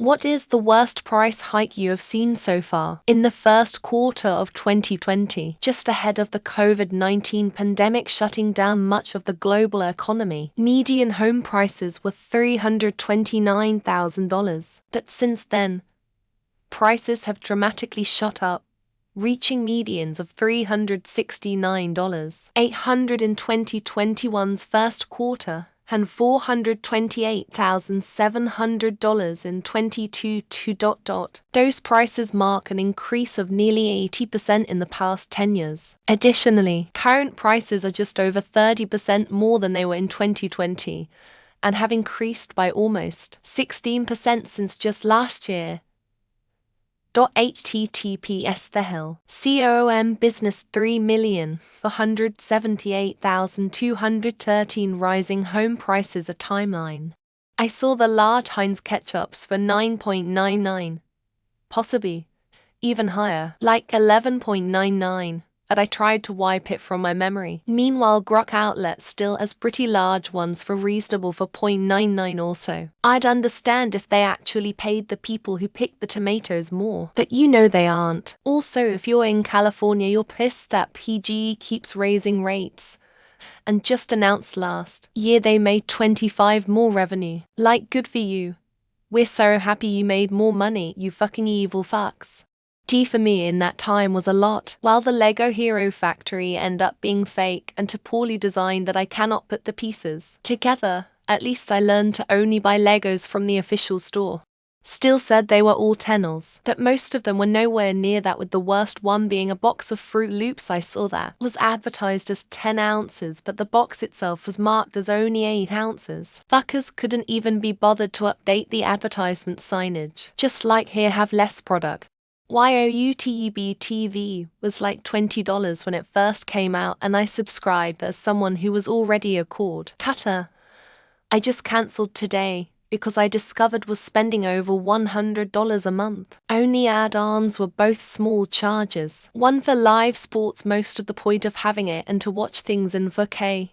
What is the worst price hike you have seen so far? In the first quarter of 2020, just ahead of the COVID-19 pandemic shutting down much of the global economy, median home prices were $329,000. But since then, prices have dramatically shot up, reaching medians of $369,800 in 2021's first quarter and $428,700 in 2022. Those prices mark an increase of nearly 80% in the past 10 years. Additionally, current prices are just over 30% more than they were in 2020 and have increased by almost 16% since just last year. HTTPS The Hill. COM Business 3,478,213 Rising home prices a timeline. I saw the large Heinz ketchups for $9.99, possibly even higher, like $11.99, and I tried to wipe it from my memory. Meanwhile, Grok outlet still has pretty large ones for reasonable for $0.99 also. I'd understand if they actually paid the people who picked the tomatoes more, but you know they aren't. Also, if you're in California, you're pissed that PG keeps raising rates, and just announced last year they made 25 more revenue. Like, good for you. We're so happy you made more money, you fucking evil fucks. T for me in that time was a lot. While the Lego Hero factory ended up being fake and too poorly designed that I cannot put the pieces together, at least I learned to only buy Legos from the official store. Still said they were all $10s, but most of them were nowhere near that, with the worst one being a box of Fruit Loops I saw that was advertised as 10 ounces, but the box itself was marked as only 8 ounces. Fuckers couldn't even be bothered to update the advertisement signage. Just like here, have less product. YouTube TV was like $20 when it first came out, and I subscribed as someone who was already a cord cutter. I just cancelled today because I discovered was spending over $100 a month. Only add-ons were both small charges. One for live sports, most of the point of having it, and to watch things in 4K.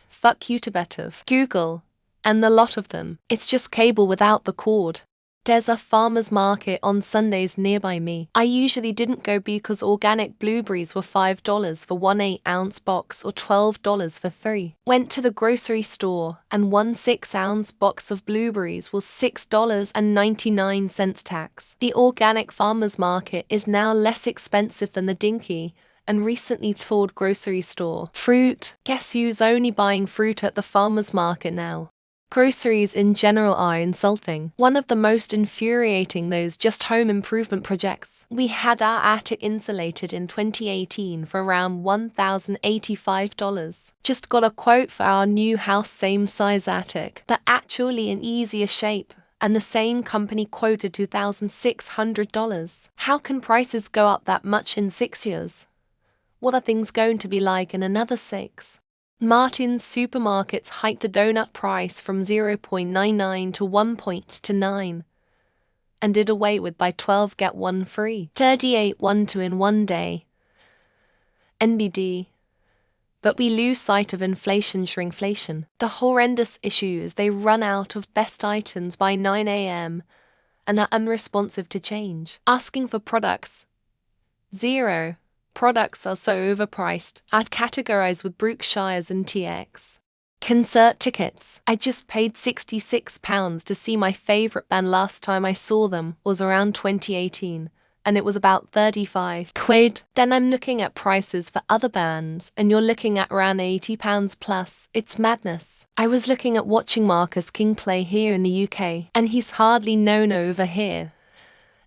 Fuck you to better Google, and the lot of them. It's just cable without the cord. There's a farmer's market on Sundays nearby me. I usually didn't go because organic blueberries were $5 for one 8-ounce box or $12 for 3. Went to the grocery store and one 6-ounce box of blueberries was $6.99 tax. The organic farmer's market is now less expensive than the dinky and recently toured grocery store. Fruit. Guess who's only buying fruit at the farmer's market now? Groceries in general are insulting. One of the most infuriating those just home improvement projects. We had our attic insulated in 2018 for around $1,085. Just got a quote for our new house, same size attic, but actually in easier shape, and the same company quoted $2,600. How can prices go up that much in 6 years? What are things going to be like in another 6? Martin's supermarkets hiked the donut price from $0.99 to $1.29 and did away with buy 12 get 1 free. 38 1-2 in one day. NBD. But we lose sight of inflation, shrinkflation. The horrendous issue is they run out of best items by 9 a.m. and are unresponsive to change. Asking for products. 0. Products are so overpriced. I'd categorize with Brookshires and TX. Concert tickets. I just paid £66 to see my favorite band. Last time I saw them was around 2018, and it was about 35 quid. Then I'm looking at prices for other bands, and you're looking at around £80 plus. It's madness. I was looking at watching Marcus King play here in the UK, and he's hardly known over here.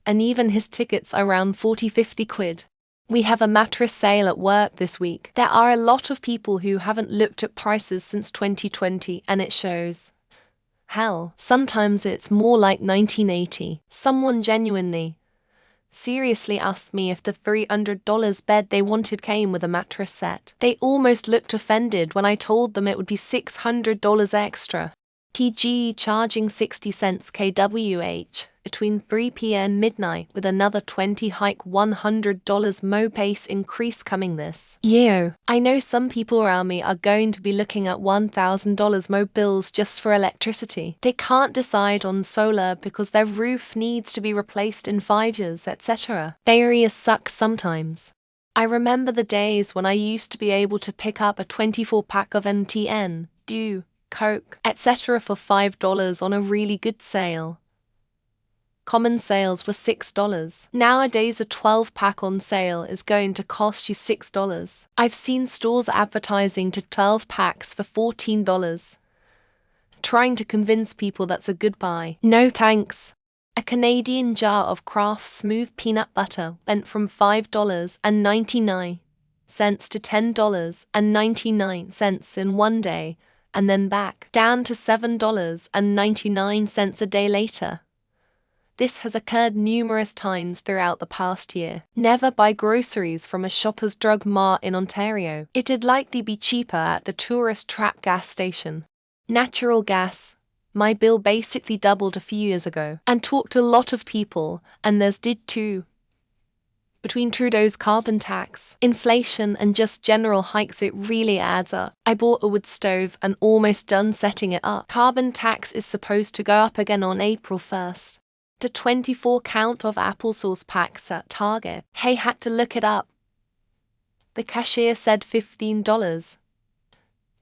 And even his tickets are around 40-50 quid. We have a mattress sale at work this week. There are a lot of people who haven't looked at prices since 2020, and it shows. Hell, sometimes it's more like 1980. Someone genuinely, seriously asked me if the $300 bed they wanted came with a mattress set. They almost looked offended when I told them it would be $600 extra. PG charging 60 cents kWh. between 3 p.m. midnight with another 20 hike $100 mo pace increase coming this year. I know some people around me are going to be looking at $1,000 mo bills just for electricity. They can't decide on solar because their roof needs to be replaced in 5 years, etc. Areas suck sometimes. I remember the days when I used to be able to pick up a 24-pack of MTN, Dew, Coke, etc. for $5 on a really good sale. Common sales were $6. Nowadays a 12-pack on sale is going to cost you $6. I've seen stores advertising to 12 packs for $14. Trying to convince people that's a good buy. No thanks. A Canadian jar of Kraft smooth peanut butter went from $5.99 to $10.99 in one day, and then back down to $7.99 a day later. This has occurred numerous times throughout the past year. Never buy groceries from a Shoppers Drug Mart in Ontario. It'd likely be cheaper at the tourist trap gas station. Natural gas. My bill basically doubled a few years ago, and talked to a lot of people, and theirs did too. Between Trudeau's carbon tax, inflation, and just general hikes, it really adds up. I bought a wood stove and almost done setting it up. Carbon tax is supposed to go up again on April 1st. The 24-count of applesauce packs at Target. Hey, had to look it up. The cashier said $15.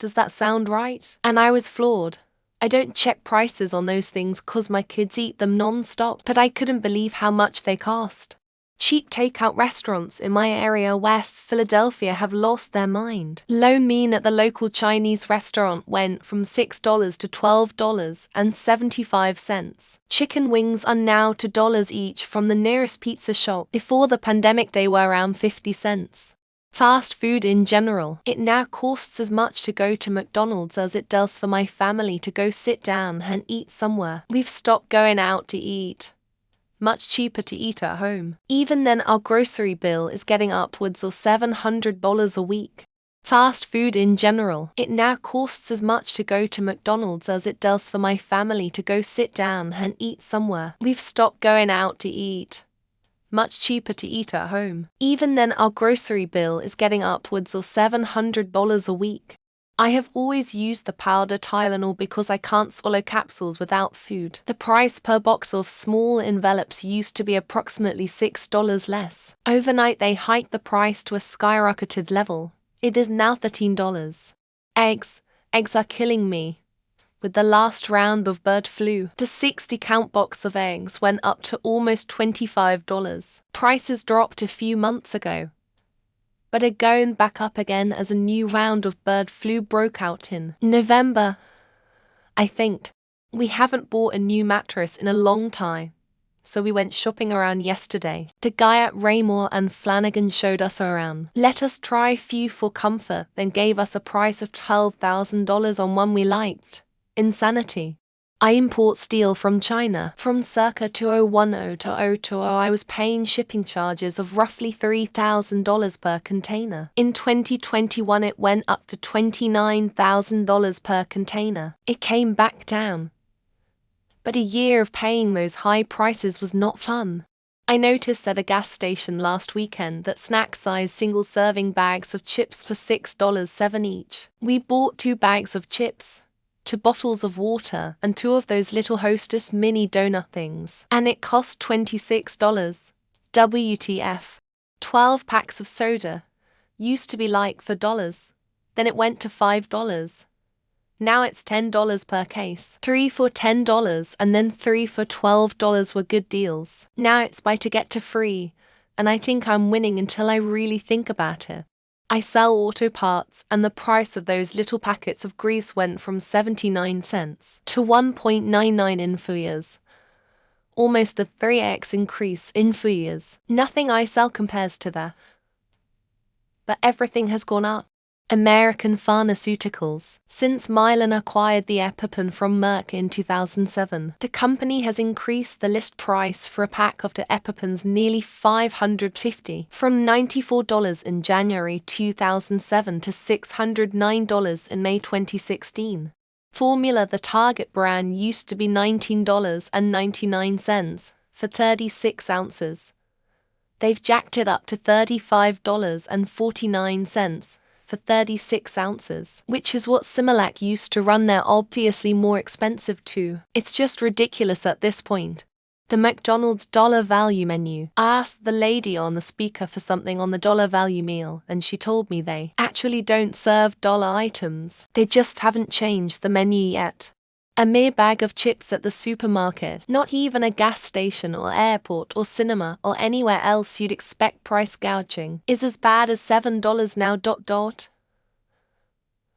Does that sound right? And I was floored. I don't check prices on those things 'cause my kids eat them non-stop, but I couldn't believe how much they cost. Cheap takeout restaurants in my area, West Philadelphia, have lost their mind. Lo mein at the local Chinese restaurant went from $6 to $12.75. Chicken wings are now $2 each from the nearest pizza shop. Before the pandemic they were around 50 cents. Fast food in general. It now costs as much to go to McDonald's as it does for my family to go sit down and eat somewhere. We've stopped going out to eat. Much cheaper to eat at home. Even then, our grocery bill is getting upwards of $700 a week. Fast food in general. It now costs as much to go to McDonald's as it does for my family to go sit down and eat somewhere. We've stopped going out to eat. Much cheaper to eat at home. Even then, our grocery bill is getting upwards of $700 a week. I have always used the powder Tylenol because I can't swallow capsules without food. The price per box of small envelopes used to be approximately $6 less. Overnight they hiked the price to a skyrocketed level. It is now $13. Eggs. Eggs are killing me. With the last round of bird flu, the 60-count box of eggs went up to almost $25. Prices dropped a few months ago, but are going back up again as a new round of bird flu broke out in November. I think. We haven't bought a new mattress in a long time, so we went shopping around yesterday. The guy at Raymore and Flanagan showed us around. Let us try a few for comfort, then gave us a price of $12,000 on one we liked. Insanity. I import steel from China. From circa 2010 to 2020, I was paying shipping charges of roughly $3,000 per container. In 2021, it went up to $29,000 per container. It came back down. But a year of paying those high prices was not fun. I noticed at a gas station last weekend that snack-size single-serving bags of chips were $6.07 each. We bought 2 bags of chips, 2 bottles of water, and 2 of those little Hostess mini donut things. And it cost $26. WTF. 12 packs of soda. Used to be like $4. Then it went to $5. Now it's $10 per case. 3 for $10 and then 3 for $12 were good deals. Now it's buy to get to free, and I think I'm winning until I really think about it. I sell auto parts, and the price of those little packets of grease went from 79 cents to 1.99 in 4 years. Almost a 3x increase in 4 years. Nothing I sell compares to that. But everything has gone up. American pharmaceuticals. Since Mylan acquired the EpiPen from Merck in 2007, the company has increased the list price for a pack of the EpiPens nearly $550, from $94 in January 2007 to $609 in May 2016. Formula, the Target brand, used to be $19.99 for 36 ounces. They've jacked it up to $35.49 for 36 ounces, which is what Similac used to run. They're obviously more expensive too. It's just ridiculous at this point. The McDonald's dollar value menu. I asked the lady on the speaker for something on the dollar value meal, and she told me they actually don't serve dollar items. They just haven't changed the menu yet. A mere bag of chips at the supermarket, not even a gas station or airport or cinema or anywhere else you'd expect price gouging, is as bad as $7 now.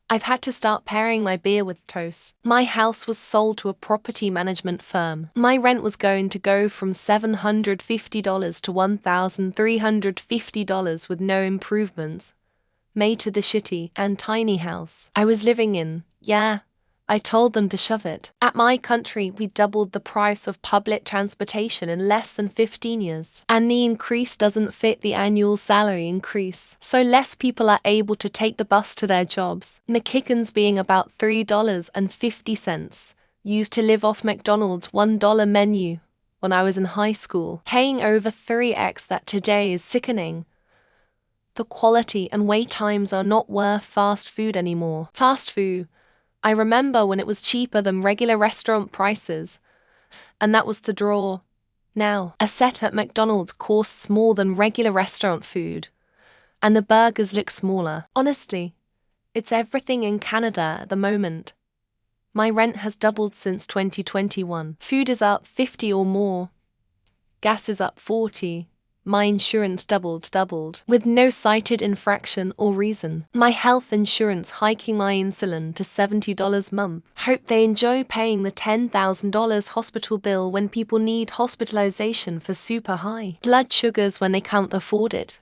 I've had to start pairing my beer with toast. My house was sold to a property management firm. My rent was going to go from $750 to $1,350 with no improvements made to the shitty and tiny house I was living in. Yeah, I told them to shove it. At my country, we doubled the price of public transportation in less than 15 years. And the increase doesn't fit the annual salary increase. So less people are able to take the bus to their jobs. McChicken's being about $3.50. Used to live off McDonald's $1 menu when I was in high school. Paying over 3x that today is sickening. The quality and wait times are not worth fast food anymore. Fast food, I remember when it was cheaper than regular restaurant prices, and that was the draw. Now, a set at McDonald's costs more than regular restaurant food, and the burgers look smaller. Honestly, it's everything in Canada at the moment. My rent has doubled since 2021. Food is up 50 or more. Gas is up 40. My insurance doubled, with no cited infraction or reason. My health insurance hiking my insulin to $70 a month. Hope they enjoy paying the $10,000 hospital bill when people need hospitalization for super high blood sugars when they can't afford it.